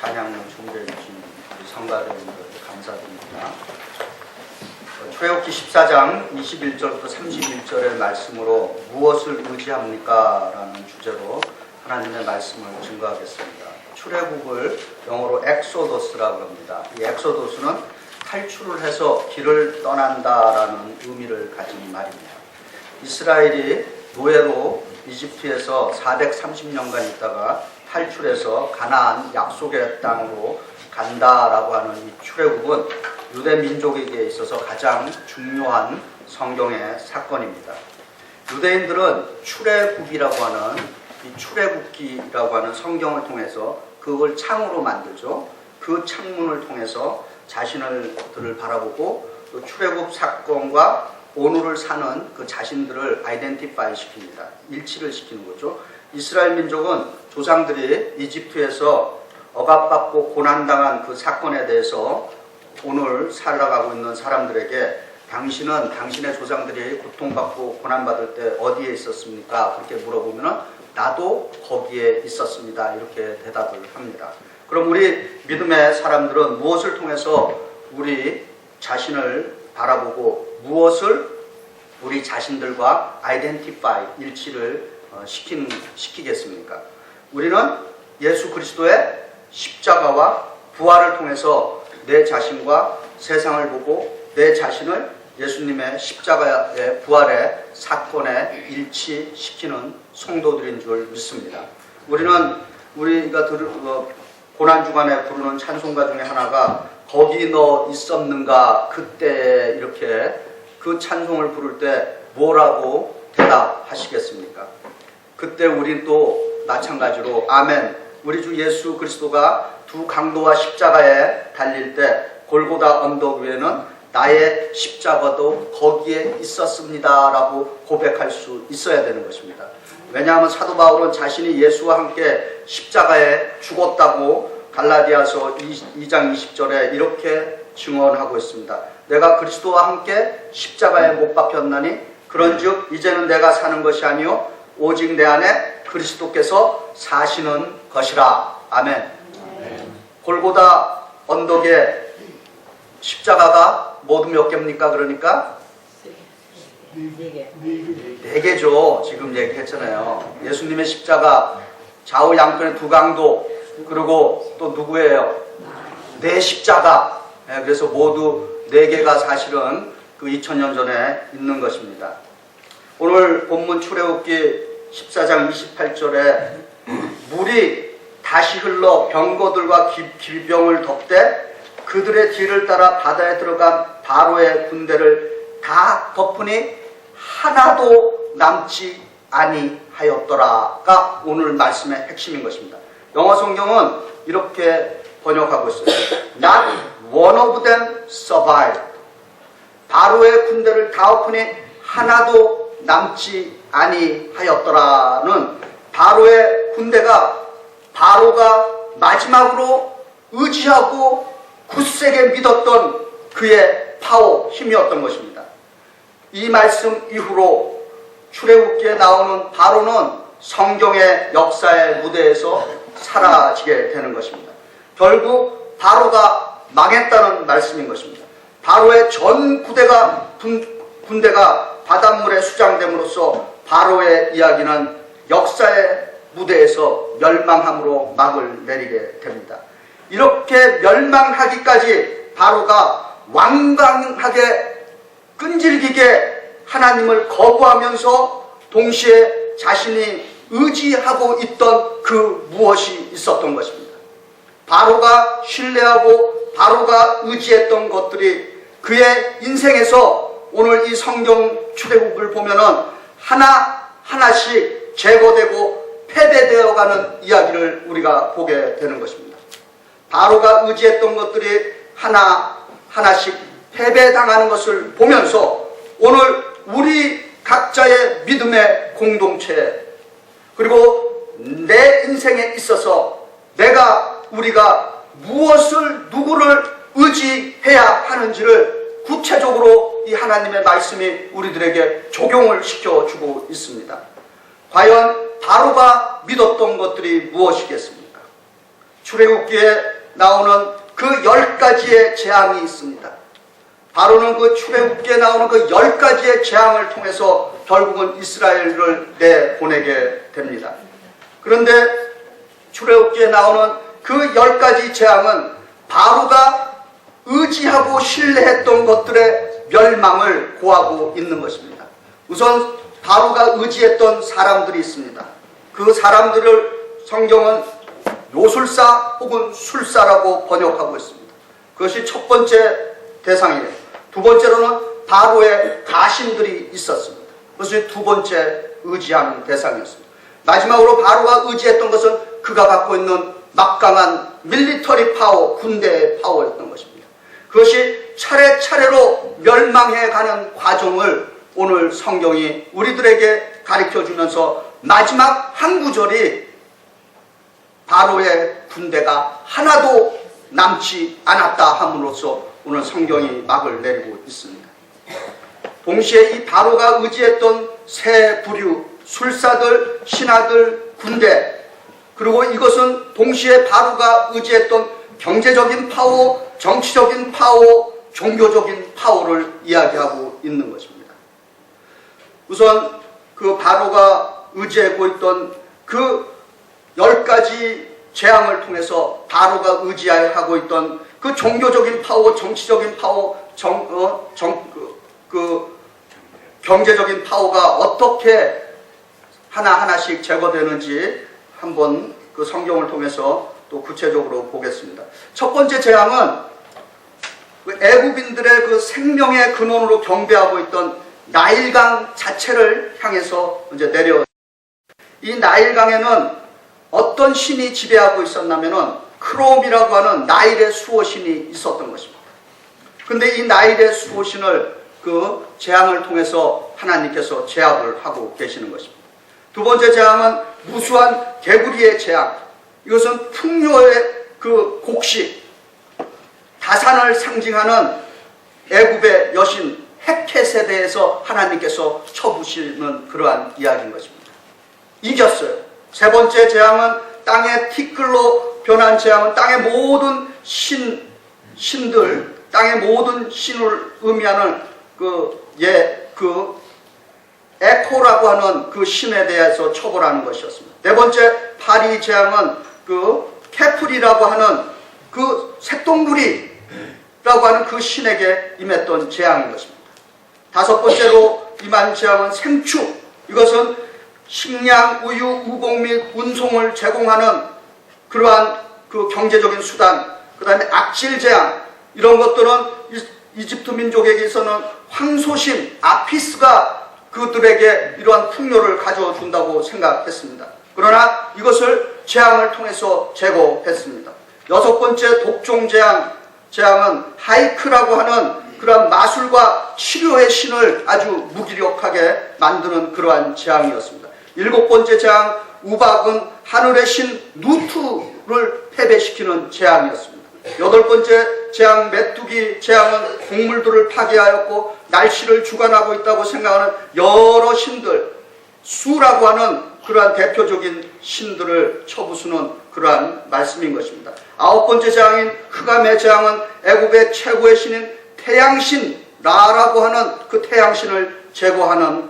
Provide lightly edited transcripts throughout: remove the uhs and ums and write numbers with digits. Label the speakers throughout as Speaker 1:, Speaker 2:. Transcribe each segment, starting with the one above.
Speaker 1: 찬양을 준비해 주신 우리 성가대님들 감사드립니다. 출애굽기 14장 21절부터 31절의 말씀으로 무엇을 의지합니까? 라는 주제로 하나님의 말씀을 증거하겠습니다. 출애굽을 영어로 엑소더스라고 합니다. 이 엑소더스는 탈출을 해서 길을 떠난다라는 의미를 가진 말입니다. 이스라엘이 노예로 이집트에서 430년간 있다가 탈출해서 가나안 약속의 땅으로 간다라고 하는 이 출애굽은 유대 민족에게 있어서 가장 중요한 성경의 사건입니다. 유대인들은 출애굽이라고 하는 이 출애굽기라고 하는 성경을 통해서 그걸 창으로 만들죠. 그 창문을 통해서 자신들을 바라보고 또 출애굽 사건과 오늘을 사는 그 자신들을 아이덴티파이 시킵니다. 일치를 시키는 거죠. 이스라엘 민족은 조상들이 이집트에서 억압받고 고난당한 그 사건에 대해서 오늘 살아가고 있는 사람들에게 당신은 당신의 조상들이 고통받고 고난받을 때 어디에 있었습니까? 그렇게 물어보면 나도 거기에 있었습니다. 이렇게 대답을 합니다. 그럼 우리 믿음의 사람들은 무엇을 통해서 우리 자신을 바라보고 무엇을 우리 자신들과 아이덴티파이, 일치를 시키겠습니까? 우리는 예수 그리스도의 십자가와 부활을 통해서 내 자신과 세상을 보고 내 자신을 예수님의 십자가의 부활의 사건에 일치시키는 성도들인 줄 믿습니다. 우리가 고난주간에 부르는 찬송가 중에 하나가 거기 너 있었는가 그때 이렇게 그 찬송을 부를 때 뭐라고 대답하시겠습니까? 그때 우린 또 마찬가지로 아멘. 우리 주 예수 그리스도가 두 강도와 십자가에 달릴 때 골고다 언덕 위에는 나의 십자가도 거기에 있었습니다 라고 고백할 수 있어야 되는 것입니다. 왜냐하면 사도 바울은 자신이 예수와 함께 십자가에 죽었다고 갈라디아서 2장 20절에 이렇게 증언하고 있습니다. 내가 그리스도와 함께 십자가에 못 박혔나니 그런즉 이제는 내가 사는 것이 아니요 오직 내 안에 그리스도께서 사시는 것이라. 아멘. 골고다 언덕에 십자가가 모두 몇 개입니까? 그러니까 4개죠. 지금 얘기했잖아요. 예수님의 십자가, 좌우 양편의 두 강도, 그리고 또 누구예요? 내 십자가. 그래서 모두 4개가 사실은 그 2000년 전에 있는 것입니다. 오늘 본문 출애굽기 14장 28절에 물이 다시 흘러 병거들과 길병을 덮되 그들의 뒤를 따라 바다에 들어간 바로의 군대를 다 덮으니 하나도 남지 아니하였더라가 오늘 말씀의 핵심인 것입니다. 영어 성경은 이렇게 번역하고 있어요. Not one of them survived. 바로의 군대를 다 엎으니 하나도 남지 아니하였더라는 바로의 군대가 바로가 마지막으로 의지하고 굳세게 믿었던 그의 파워, 힘이었던 것입니다. 이 말씀 이후로 출애굽기에 나오는 바로는 성경의 역사의 무대에서 사라지게 되는 것입니다. 결국 바로가 망했다는 말씀인 것입니다. 바로의 전 군대가 바닷물에 수장됨으로써 바로의 이야기는 역사의 무대에서 멸망함으로 막을 내리게 됩니다. 이렇게 멸망하기까지 바로가 완강하게 끈질기게 하나님을 거부하면서 동시에 자신이 의지하고 있던 그 무엇이 있었던 것입니다. 바로가 신뢰하고 바로가 의지했던 것들이 그의 인생에서 오늘 이 성경 출애굽을 보면은 하나하나씩 제거되고 패배되어가는 이야기를 우리가 보게 되는 것입니다. 바로가 의지했던 것들이 하나하나씩 패배당하는 것을 보면서 오늘 우리 각자의 믿음의 공동체 그리고 내 인생에 있어서 우리가 무엇을 누구를 의지해야 하는지를 구체적으로 이 하나님의 말씀이 우리들에게 적용을 시켜주고 있습니다. 과연 바로가 믿었던 것들이 무엇이겠습니까? 출애굽기에 나오는 그 10가지의 재앙이 있습니다. 바로는 그 출애굽기에 나오는 그 10가지의 재앙을 통해서 결국은 이스라엘을 내보내게 됩니다. 그런데 출애굽기에 나오는 그 10가지 재앙은 바로가 의지하고 신뢰했던 것들의 멸망을 고하고 있는 것입니다. 우선 바로가 의지했던 사람들이 있습니다. 그 사람들을 성경은 요술사 혹은 술사라고 번역하고 있습니다. 그것이 첫 번째 대상이에요. 두 번째로는 바로의 가신들이 있었습니다. 그것이 두 번째 의지하는 대상이었습니다. 마지막으로 바로가 의지했던 것은 그가 갖고 있는 막강한 밀리터리 파워, 군대의 파워였던 것입니다. 그것이 차례차례로 멸망해가는 과정을 오늘 성경이 우리들에게 가르쳐주면서 마지막 한 구절이 바로의 군대가 하나도 남지 않았다 함으로써 오늘 성경이 막을 내리고 있습니다. 동시에 이 바로가 의지했던 세 부류, 술사들, 신하들, 군대, 그리고 이것은 동시에 바로가 의지했던 경제적인 파워, 정치적인 파워, 종교적인 파워를 이야기하고 있는 것입니다. 우선 그 바로가 의지하고 있던 그 10가지 재앙을 통해서 바로가 의지하고 있던 그 종교적인 파워, 정치적인 파워, 경제적인 파워가 어떻게 하나하나씩 제거되는지 한번 그 성경을 통해서 또 구체적으로 보겠습니다. 첫 번째 재앙은 애굽인들의 그 생명의 근원으로 경배하고 있던 나일강 자체를 향해서 이제 내려. 이 나일강에는 어떤 신이 지배하고 있었냐면은 크롬이라고 하는 나일의 수호신이 있었던 것입니다. 근데 이 나일의 수호신을 그 재앙을 통해서 하나님께서 제압을 하고 계시는 것입니다. 두 번째 재앙은 무수한 개구리의 재앙. 이것은 풍요의 그 곡식, 다산을 상징하는 애굽의 여신 헷켓에 대해서 하나님께서 쳐부시는 그러한 이야기인 것입니다. 이겼어요. 세 번째 재앙은 땅의 티끌로 변한 재앙은 땅의 모든 신들, 땅의 모든 신을 의미하는 에코라고 하는 그 신에 대해서 처벌하는 것이었습니다. 네 번째 파리 재앙은 케프리라고 하는 그 새똥구리라고 하는 그 신에게 임했던 재앙인 것입니다. 다섯 번째로 임한 재앙은 생축. 이것은 식량, 우유, 우곡 및 운송을 제공하는 그러한 그 경제적인 수단. 그 다음에 악질 재앙. 이런 것들은 이집트 민족에게서는 황소신 아피스가 그들에게 이러한 풍요를 가져다 준다고 생각했습니다. 그러나 이것을 재앙을 통해서 제거했습니다. 여섯 번째 독종 재앙은 하이크라고 하는 그러한 마술과 치료의 신을 아주 무기력하게 만드는 그러한 재앙이었습니다. 일곱 번째 재앙 우박은 하늘의 신 누투를 패배시키는 재앙이었습니다. 여덟 번째 재앙 메뚜기 재앙은 곡물들을 파괴하였고 날씨를 주관하고 있다고 생각하는 여러 신들, 수라고 하는 그러한 대표적인 신들을 쳐부수는 그러한 말씀인 것입니다. 아홉 번째 재앙인 흑암의 재앙은 애굽의 최고의 신인 태양신 라라고 하는 그 태양신을 제거하는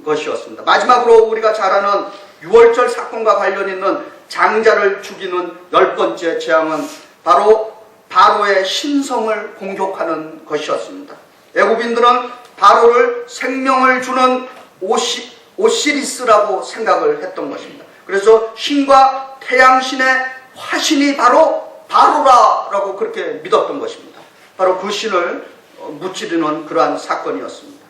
Speaker 1: 것이었습니다. 마지막으로 우리가 잘 아는 6월절 사건과 관련 있는 장자를 죽이는 열 번째 재앙은 바로 바로의 신성을 공격하는 것이었습니다. 애굽인들은 바로를 생명을 주는 오시리스라고 생각을 했던 것입니다. 그래서 신과 태양신의 화신이 바로 바로라라고 그렇게 믿었던 것입니다. 바로 그 신을 무찌르는 그러한 사건이었습니다.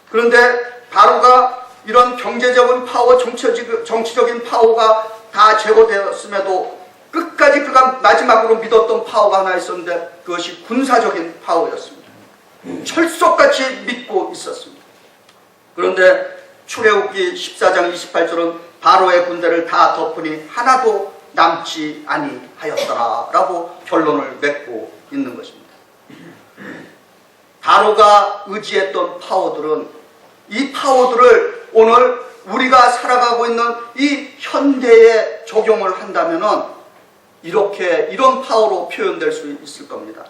Speaker 1: 그런데 바로가 이런 경제적인 파워, 정치적인 파워가 다 제거되었음에도 끝까지 그가 마지막으로 믿었던 파워가 하나 있었는데 그것이 군사적인 파워였습니다. 철석같이 믿고 있었습니다. 그런데 출애굽기 14장 28절은 바로의 군대를 다 덮으니 하나도 남지 아니하였더라 라고 결론을 맺고 있는 것입니다. 바로가 의지했던 파워들은 이 파워들을 오늘 우리가 살아가고 있는 이 현대에 적용을 한다면은 이런 파워로 표현될 수 있을 겁니다.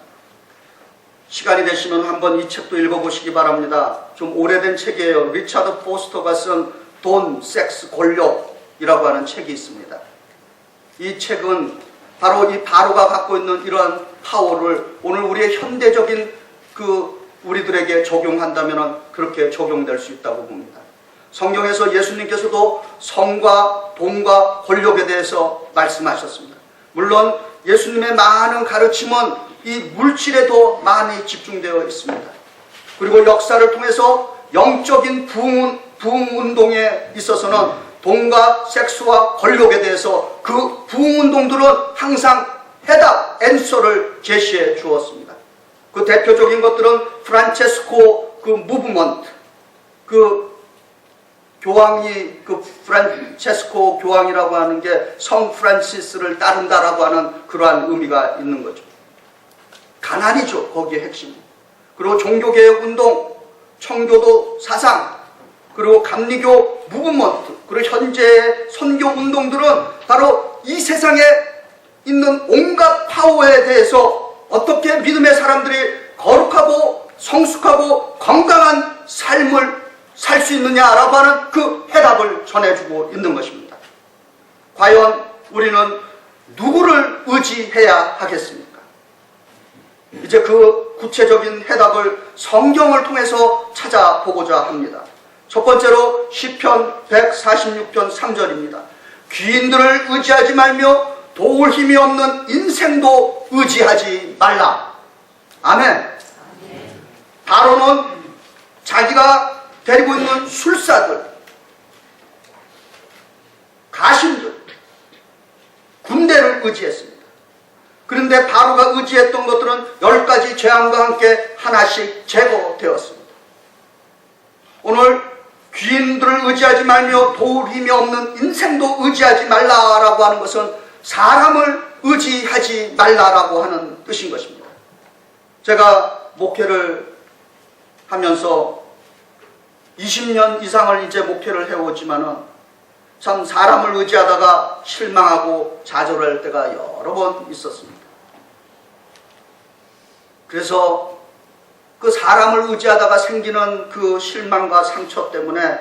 Speaker 1: 시간이 되시면 한번 이 책도 읽어보시기 바랍니다. 좀 오래된 책이에요. 리차드 포스터가 쓴 돈, 섹스, 권력이라고 하는 책이 있습니다. 이 책은 바로 이 바로가 갖고 있는 이러한 파워를 오늘 우리의 현대적인 우리들에게 적용한다면 그렇게 적용될 수 있다고 봅니다. 성경에서 예수님께서도 성과 돈과 권력에 대해서 말씀하셨습니다. 물론 예수님의 많은 가르침은 이 물질에 더 많이 집중되어 있습니다. 그리고 역사를 통해서 영적인 부흥운동에 있어서는 돈과 섹스와 권력에 대해서 그 부흥운동들은 항상 해답, 앤서를 제시해 주었습니다. 그 대표적인 것들은 프란체스코 무브먼트, 교황이 프란체스코 교황이라고 하는 게 성 프란시스를 따른다라고 하는 그러한 의미가 있는 거죠. 가난이죠, 거기에 핵심. 그리고 종교개혁 운동, 청교도 사상, 그리고 감리교 무브먼트, 그리고 현재의 선교 운동들은 바로 이 세상에 있는 온갖 파워에 대해서 어떻게 믿음의 사람들이 거룩하고 성숙하고 건강한 삶을 살 수 있느냐라고 하는 그 해답을 전해주고 있는 것입니다. 과연 우리는 누구를 의지해야 하겠습니까? 이제 그 구체적인 해답을 성경을 통해서 찾아보고자 합니다. 첫 번째로 시편 146편 3절입니다. 귀인들을 의지하지 말며 도울 힘이 없는 인생도 의지하지 말라. 아멘. 바로는 자기가 데리고 있는 술사들, 가신들, 군대를 의지했습니다. 그런데 바로가 의지했던 것들은 10가지 재앙과 함께 하나씩 제거되었습니다. 오늘 귀인들을 의지하지 말며 도울 힘이 없는 인생도 의지하지 말라라고 하는 것은 사람을 의지하지 말라라고 하는 뜻인 것입니다. 제가 목회를 하면서 20년 이상을 이제 목회를 해오지만은 참 사람을 의지하다가 실망하고 좌절할 때가 여러 번 있었습니다. 그래서 그 사람을 의지하다가 생기는 그 실망과 상처 때문에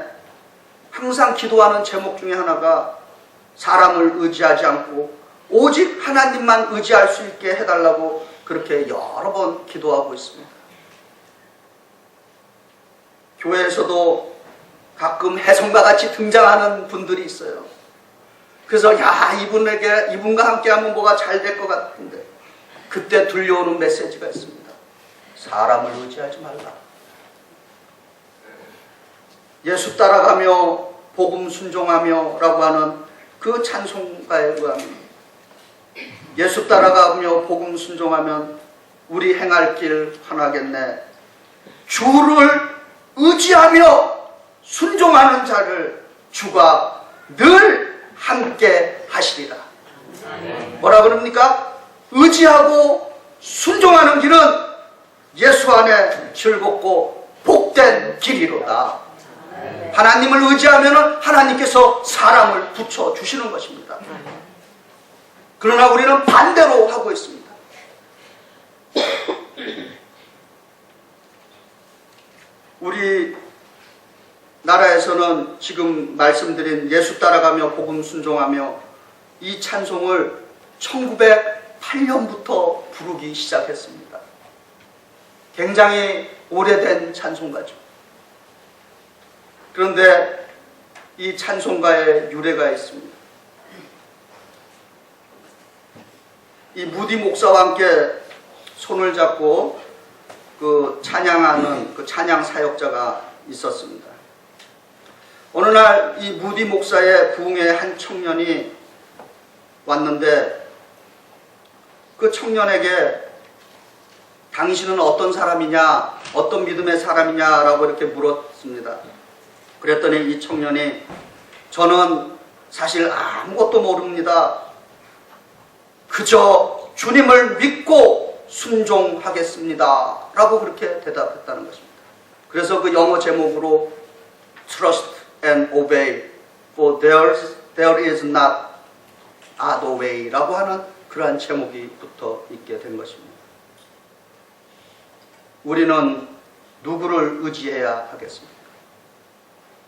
Speaker 1: 항상 기도하는 제목 중에 하나가 사람을 의지하지 않고 오직 하나님만 의지할 수 있게 해달라고 그렇게 여러 번 기도하고 있습니다. 교회에서도 가끔 혜성과 같이 등장하는 분들이 있어요. 그래서 이분과 함께하면 뭐가 잘 될 것 같은데 그때 들려오는 메시지가 있습니다. 사람을 의지하지 말라. 예수 따라가며 복음 순종하며 라고 하는 그 찬송가에 의하면 예수 따라가며 복음 순종하면 우리 행할 길 환하겠네. 주를 의지하며 순종하는 자를 주가 늘 함께 하시리라. 뭐라 그럽니까? 의지하고 순종하는 길은 예수 안에 즐겁고 복된 길이로다. 하나님을 의지하면 하나님께서 사람을 붙여주시는 것입니다. 그러나 우리는 반대로 하고 있습니다. 우리 나라에서는 지금 말씀드린 예수 따라가며 복음 순종하며 이 찬송을 1908년부터 부르기 시작했습니다. 굉장히 오래된 찬송가죠. 그런데 이 찬송가에 유래가 있습니다. 이 무디 목사와 함께 손을 잡고 찬양하는 찬양 사역자가 있었습니다. 어느 날 이 무디 목사의 부흥에 한 청년이 왔는데 그 청년에게 당신은 어떤 사람이냐, 어떤 믿음의 사람이냐라고 이렇게 물었습니다. 그랬더니 이 청년이 저는 사실 아무것도 모릅니다. 그저 주님을 믿고 순종하겠습니다. 라고 그렇게 대답했다는 것입니다. 그래서 그 영어 제목으로 Trust and Obey, for there is not other way 라고 하는 그러한 제목이 붙어 있게 된 것입니다. 우리는 누구를 의지해야 하겠습니까?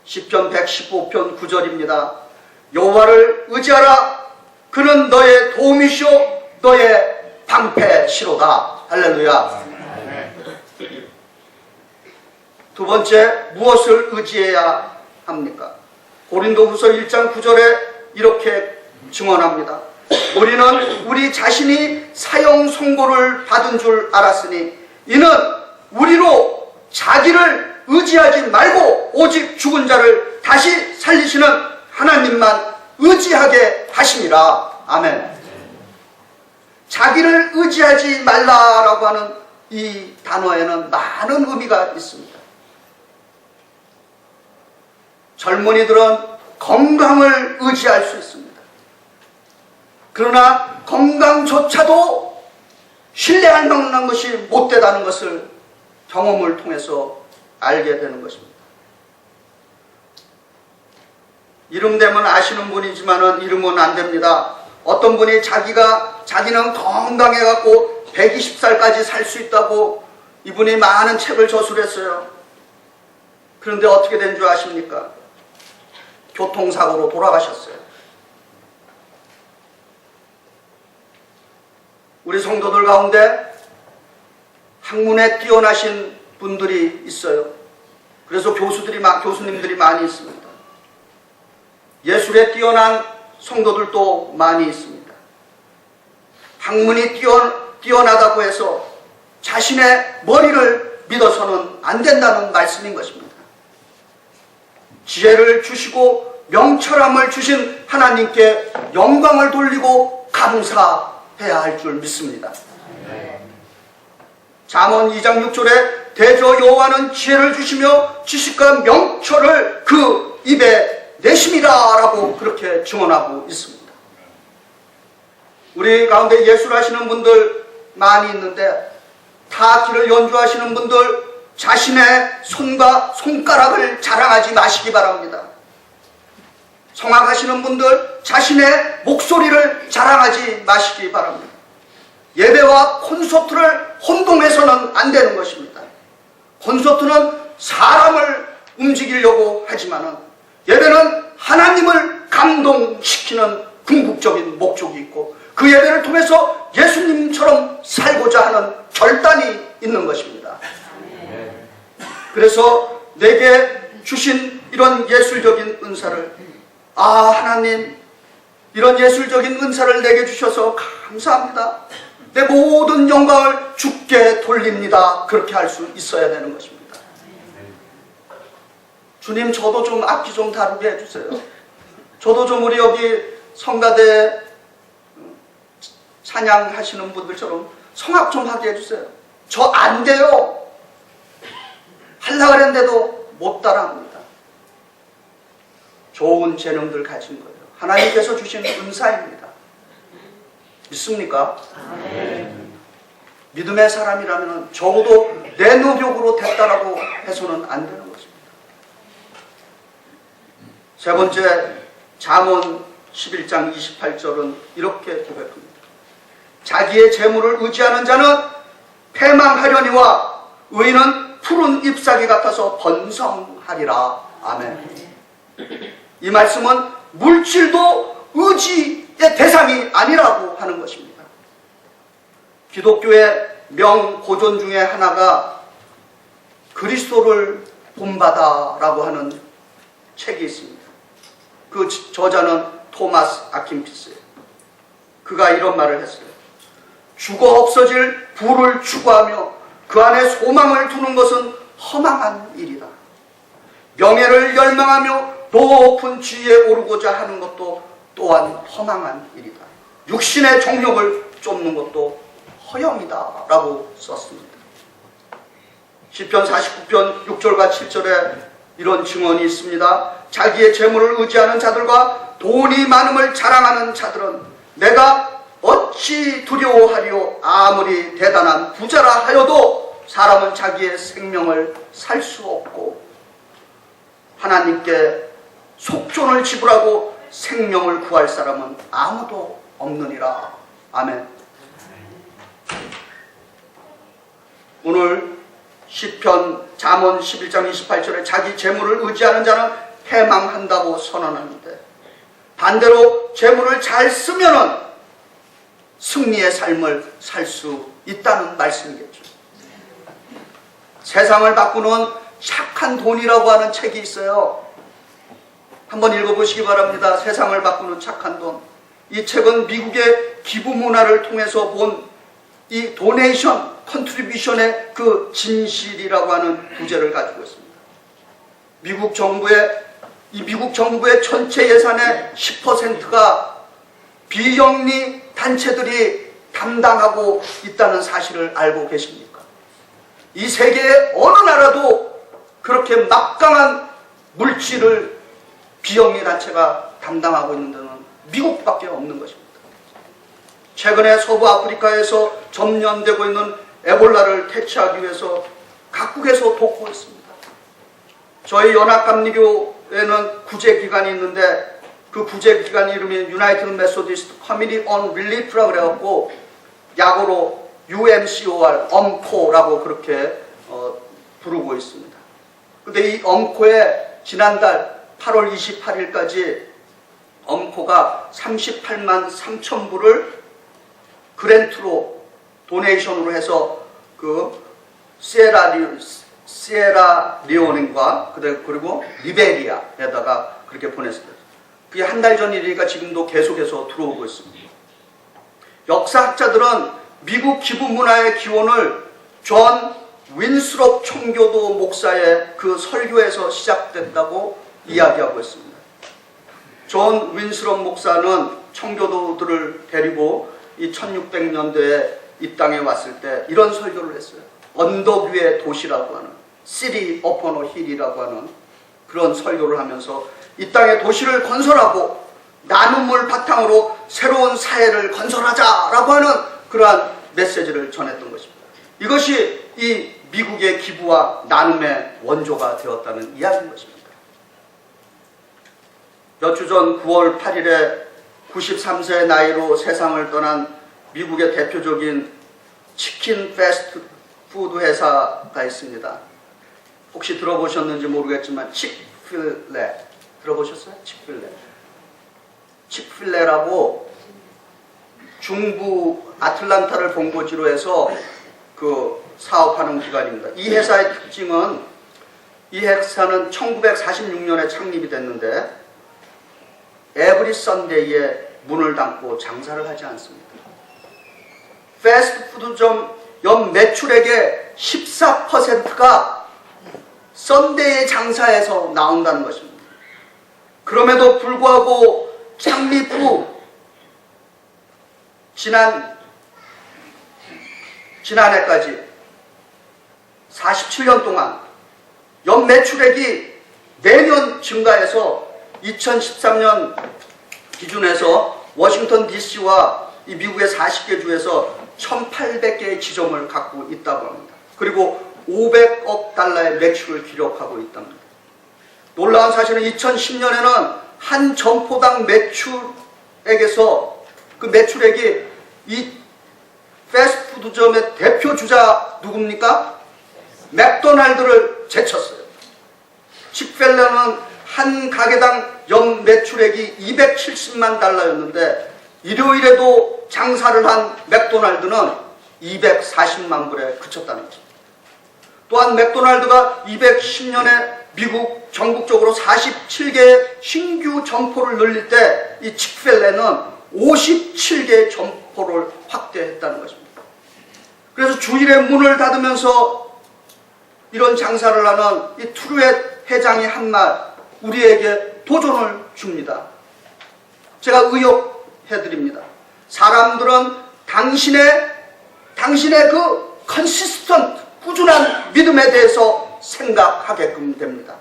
Speaker 1: 시편 115편 9절입니다. 여호와를 의지하라. 그는 너의 도움이시오 너의 방패시로다. 할렐루야. 두 번째, 무엇을 의지해야 합니까? 고린도후서 1장 9절에 이렇게 증언합니다. 우리는 우리 자신이 사형 선고를 받은 줄 알았으니 이는 우리로 자기를 의지하지 말고 오직 죽은 자를 다시 살리시는 하나님만 의지하게 하심이라. 아멘. 자기를 의지하지 말라라고 하는 이 단어에는 많은 의미가 있습니다. 젊은이들은 건강을 의지할 수 있습니다. 그러나 건강조차도 신뢰할 만한 것이 못되다는 것을 경험을 통해서 알게 되는 것입니다. 이름 되면 아시는 분이지만 이름은 안 됩니다. 어떤 분이 자기는 건강해갖고 120살까지 살 수 있다고 이분이 많은 책을 저술했어요. 그런데 어떻게 된 줄 아십니까? 교통사고로 돌아가셨어요. 우리 성도들 가운데 학문에 뛰어나신 분들이 있어요. 그래서 교수님들이 많이 있습니다. 예술에 뛰어난 성도들도 많이 있습니다. 학문이 뛰어나다고 해서 자신의 머리를 믿어서는 안 된다는 말씀인 것입니다. 지혜를 주시고 명철함을 주신 하나님께 영광을 돌리고 감사해야 할 줄 믿습니다. 잠언 2장 6절에 대저 여호와는 지혜를 주시며 지식과 명철을 그 입에 내심이라 라고 그렇게 증언하고 있습니다. 우리 가운데 예술하시는 분들 많이 있는데 타악기를 연주하시는 분들 자신의 손과 손가락을 자랑하지 마시기 바랍니다. 성악하시는 분들 자신의 목소리를 자랑하지 마시기 바랍니다. 예배와 콘서트를 혼동해서는 안 되는 것입니다. 콘서트는 사람을 움직이려고 하지만 예배는 하나님을 감동시키는 궁극적인 목적이 있고 그 예배를 통해서 예수님처럼 살고자 하는 결단이 있는 것입니다. 그래서 내게 주신 이런 예술적인 은사를 하나님 이런 예술적인 은사를 내게 주셔서 감사합니다. 내 모든 영광을 주께 돌립니다. 그렇게 할 수 있어야 되는 것입니다. 주님 저도 좀 악기 좀 다루게 해주세요. 저도 좀 우리 여기 성가대 찬양하시는 분들처럼 성악 좀 하게 해주세요. 저 안 돼요. 하려고 했는데도 못 따라합니다. 좋은 재능들 가진 거예요. 하나님께서 주신 은사입니다. 믿습니까? 믿음의 사람이라면 적어도 내 노력으로 됐다라고 해서는 안 되는 것입니다. 세 번째, 잠언 11장 28절은 이렇게 고백합니다. 자기의 재물을 의지하는 자는 패망하려니와 의인은 푸른 잎사귀 같아서 번성하리라. 아멘. 이 말씀은 물질도 의지의 대상이 아니라고 하는 것입니다. 기독교의 명고전 중에 하나가 그리스도를 본받아라고 하는 책이 있습니다. 그 저자는 토마스 아킨피스예요. 그가 이런 말을 했어요. 죽어 없어질 부를 추구하며 그 안에 소망을 두는 것은 허망한 일이다. 명예를 열망하며 높은 지위에 오르고자 하는 것도 또한 허망한 일이다. 육신의 정욕을 쫓는 것도 허영이다 라고 썼습니다. 시편 49편 6절과 7절에 이런 증언이 있습니다. 자기의 재물을 의지하는 자들과 돈이 많음을 자랑하는 자들은 내가 어찌 두려워하리요. 아무리 대단한 부자라 하여도 사람은 자기의 생명을 살 수 없고 하나님께 속전을 지불하고 생명을 구할 사람은 아무도 없느니라. 아멘. 오늘 시편 잠언 11장 28절에 자기 재물을 의지하는 자는 패망한다고 선언하는데, 반대로 재물을 잘 쓰면은 승리의 삶을 살 수 있다는 말씀이겠죠. 세상을 바꾸는 착한 돈이라고 하는 책이 있어요. 한번 읽어보시기 바랍니다. 세상을 바꾸는 착한 돈. 이 책은 미국의 기부 문화를 통해서 본 이 도네이션, 컨트리뷰션의 그 진실이라고 하는 부제를 가지고 있습니다. 미국 정부의 전체 예산의 10%가 비영리 단체들이 담당하고 있다는 사실을 알고 계십니까? 이 세계의 어느 나라도 그렇게 막강한 물질을 비영리 단체가 담당하고 있는 데는 미국밖에 없는 것입니다. 최근에 서부 아프리카에서 점령되고 있는 에볼라를 퇴치하기 위해서 각국에서 돕고 있습니다. 저희 연합감리교에는 구제기관이 있는데, 그 구제기관 이름이 United Methodist Committee on Relief라고 그래갖고 약어로 UMCOR, 엄코라고 그렇게 부르고 있습니다. 근데 이 엄코에 지난달 8월 28일까지 엄코가 38만 3천 불을 그랜트로, 도네이션으로 해서 그 시에라리오네과 그리고 리베리아에다가 그렇게 보냈습니다. 그게 한 달 전 일이니까 지금도 계속해서 들어오고 있습니다. 역사학자들은 미국 기부 문화의 기원을 존 윈스롭 청교도 목사의 그 설교에서 시작됐다고 이야기하고 있습니다. 존 윈스롭 목사는 청교도들을 데리고 이 1600년대에 이 땅에 왔을 때 이런 설교를 했어요. 언덕 위의 도시라고 하는, City upon a hill이라고 하는 그런 설교를 하면서 이 땅에 도시를 건설하고 나눔을 바탕으로 새로운 사회를 건설하자라고 하는 그러한 메시지를 전했던 것입니다. 이것이 이 미국의 기부와 나눔의 원조가 되었다는 이야기인 것입니다. 몇 주 전 9월 8일에 93세의 나이로 세상을 떠난 미국의 대표적인 치킨 패스트푸드 회사가 있습니다. 혹시 들어보셨는지 모르겠지만 칙필레 들어보셨어요? 칙필레라고 중부 아틀란타를 본거지로 해서 그 사업하는 기관입니다. 이 회사의 특징은, 이 회사는 1946년에 창립이 됐는데 에브리 선데이에 문을 닫고 장사를 하지 않습니다. 패스트푸드점 연 매출액의 14%가 선데이 장사에서 나온다는 것입니다. 그럼에도 불구하고 창립 후 지난해까지 47년 동안 연 매출액이 매년 증가해서 2013년 기준에서 워싱턴 DC와 이 미국의 40개 주에서 1,800개의 지점을 갖고 있다고 합니다. 그리고 500억 달러의 매출을 기록하고 있답니다. 놀라운 사실은 2010년에는 한 점포당 매출액에서 그 매출액이 이 패스트푸드점의 대표 주자 누굽니까? 맥도날드를 제쳤어요. 칙필레는 한 가게당 연 매출액이 270만 달러였는데 일요일에도 장사를 한 맥도날드는 240만 불에 그쳤다는 거죠. 또한 맥도날드가 210년에 미국 전국적으로 47개의 신규 점포를 늘릴 때 이 칙필레는 57개의 점포를 확대했다는 것입니다. 그래서 주일에 문을 닫으면서 이런 장사를 하는 이 트루엣 회장이 한 말, 우리에게 도전을 줍니다. 제가 의역해드립니다. 사람들은 당신의 그 컨시스턴트, 꾸준한 믿음에 대해서 생각하게끔 됩니다.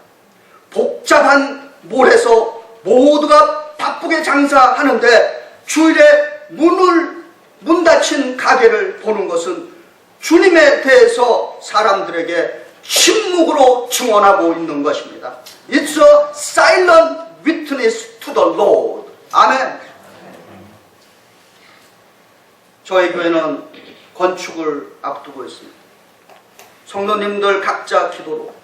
Speaker 1: 복잡한 몰에서 모두가 바쁘게 장사하는데 주일에 문 닫힌 가게를 보는 것은 주님에 대해서 사람들에게 침묵으로 증언하고 있는 것입니다. It's a silent witness to the Lord. 아멘. 저희 교회는 건축을 앞두고 있습니다. 성도님들 각자 기도로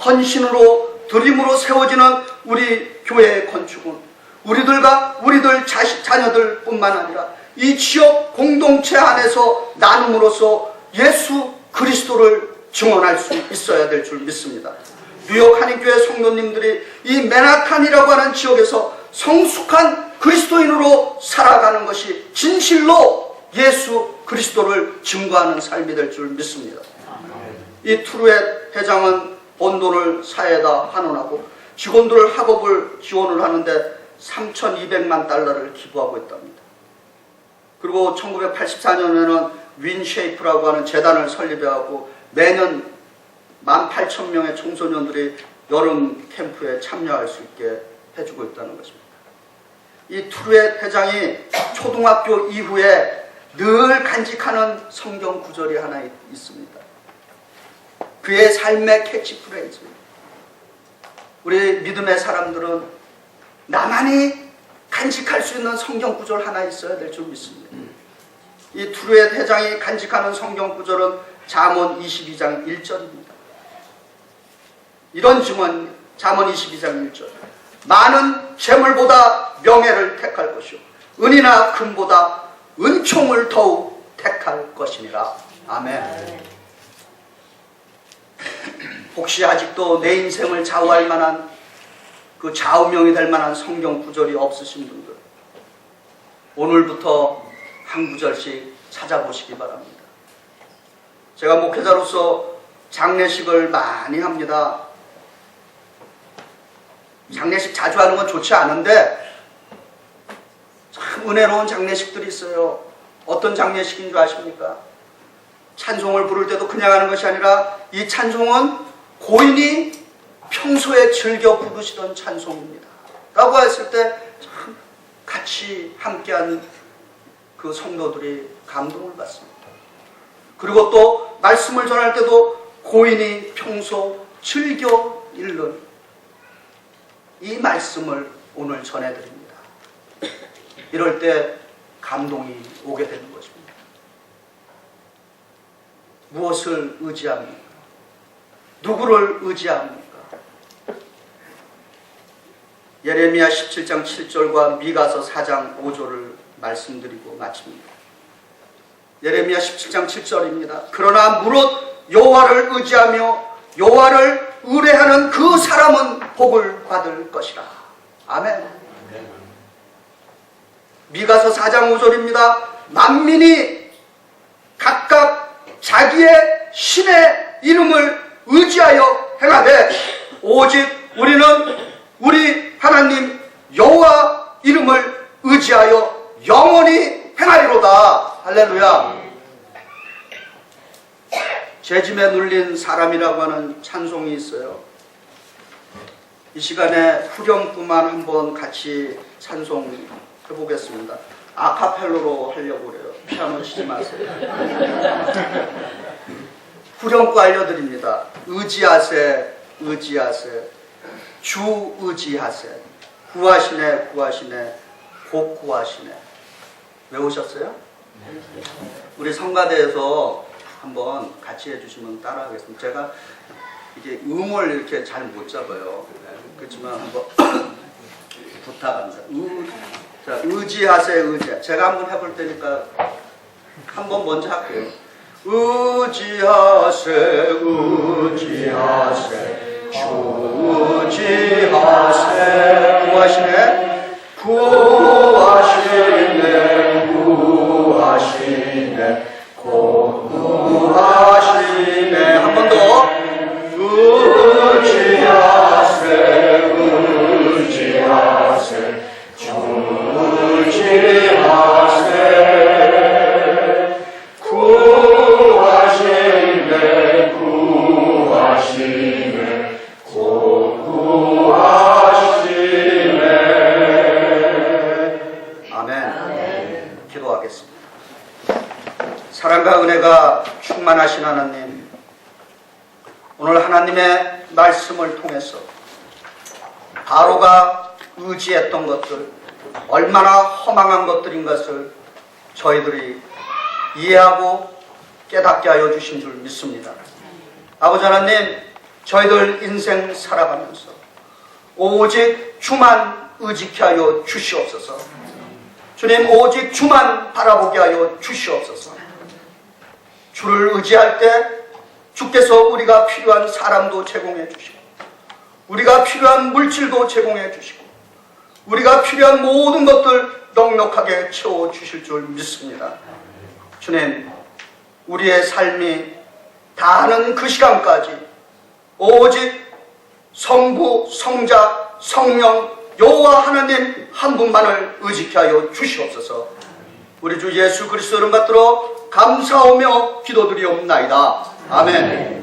Speaker 1: 헌신으로 드림으로 세워지는 우리 교회의 건축은 우리들 자녀들 뿐만 아니라 이 지역 공동체 안에서 나눔으로써 예수 그리스도를 증언할 수 있어야 될 줄 믿습니다. 뉴욕 한인교회 성도님들이 이 맨하탄이라고 하는 지역에서 성숙한 그리스도인으로 살아가는 것이 진실로 예수 그리스도를 증거하는 삶이 될 줄 믿습니다. 이 트루엣 회장은 번 돈을 사회에다 환원하고 직원들 학업을 지원을 하는데 3,200만 달러를 기부하고 있답니다. 그리고 1984년에는 윈쉐이프라고 하는 재단을 설립해갖고 매년 18,000명의 청소년들이 여름 캠프에 참여할 수 있게 해주고 있다는 것입니다. 이 트루엣 회장이 초등학교 이후에 늘 간직하는 성경 구절이 하나 있습니다. 그의 삶의 캐치프레이즈입니다. 우리 믿음의 사람들은 나만이 간직할 수 있는 성경 구절 하나 있어야 될 줄 믿습니다. 이 트루엣 회장이 간직하는 성경 구절은 잠언 22장 1절입니다. 이런 증언, 잠언 22장 1절. 많은 재물보다 명예를 택할 것이요 은이나 금보다 은총을 더욱 택할 것이니라. 아멘. 혹시 아직도 내 인생을 좌우할 만한 그 좌우명이 될 만한 성경 구절이 없으신 분들, 오늘부터 한 구절씩 찾아보시기 바랍니다. 제가 목회자로서 장례식을 많이 합니다. 장례식 자주 하는 건 좋지 않은데 참 은혜로운 장례식들이 있어요. 어떤 장례식인 줄 아십니까? 찬송을 부를 때도 그냥 하는 것이 아니라 이 찬송은 고인이 평소에 즐겨 부르시던 찬송입니다 라고 했을 때 참 같이 함께한 그 성도들이 감동을 받습니다. 그리고 또 말씀을 전할 때도 고인이 평소 즐겨 읽는 이 말씀을 오늘 전해드립니다. 이럴 때 감동이 오게 되는 것입니다. 무엇을 의지합니까? 누구를 의지합니까? 예레미야 17장 7절과 미가서 4장 5절을 말씀드리고 마칩니다. 예레미야 17장 7절입니다. 그러나 무릇 여호와를 의지하며 여호와를 의뢰하는 그 사람은 복을 받을 것이라. 아멘. 미가서 4장 5절입니다. 만민이 각각 자기의 신의 이름을 의지하여 행하되 오직 우리는 우리 하나님 여호와 이름을 의지하여 영원히 행하리로다. 할렐루야. 재짐에 눌린 사람이라고 하는 찬송이 있어요. 이 시간에 후렴구만 한번 같이 찬송해 보겠습니다. 아카펠로로 하려고 그래요. 피아노 치지 마세요. 후렴구 알려드립니다. 의지하세, 의지하세, 주 의지하세, 구하시네, 구하시네, 곧 구하시네. 외우셨어요? 우리 성가대에서 한번 같이 해주시면 따라하겠습니다. 제가 이게 음을 이렇게 잘 못 잡아요. 그렇지만 한번 부탁합니다. 자, 의지하세, 의지. 제가 한번 해볼 테니까 한번 먼저 할게요. 의지하세, 의지하세, 주 의지하세. 구하시네, 구하시네, 구하시네, 구하시네. 한 번 더. 의지하세, 의지하세, 주 의지하세, 구하시네, 구하시네, 구하시네. 아멘. 기도하겠습니다. 사랑과 은혜가 충만하신 하나님, 오늘 하나님의 말씀을 통해서 바로가 의지했던 것들, 얼마나 허망한 것들인 것을 저희들이 이해하고 깨닫게 하여 주신 줄 믿습니다. 아버지 하나님, 저희들 인생 살아가면서 오직 주만 의지케 하여 주시옵소서. 주님, 오직 주만 바라보게 하여 주시옵소서. 주를 의지할 때 주께서 우리가 필요한 사람도 제공해 주시고, 우리가 필요한 물질도 제공해 주시고, 우리가 필요한 모든 것들 넉넉하게 채워 주실 줄 믿습니다. 주님, 우리의 삶이 다하는 그 시간까지 오직 성부, 성자, 성령, 여호와 하나님 한 분만을 의지케 하여 주시옵소서. 우리 주 예수 그리스도 이름 받들어 감사하며 기도드리옵나이다. 아멘.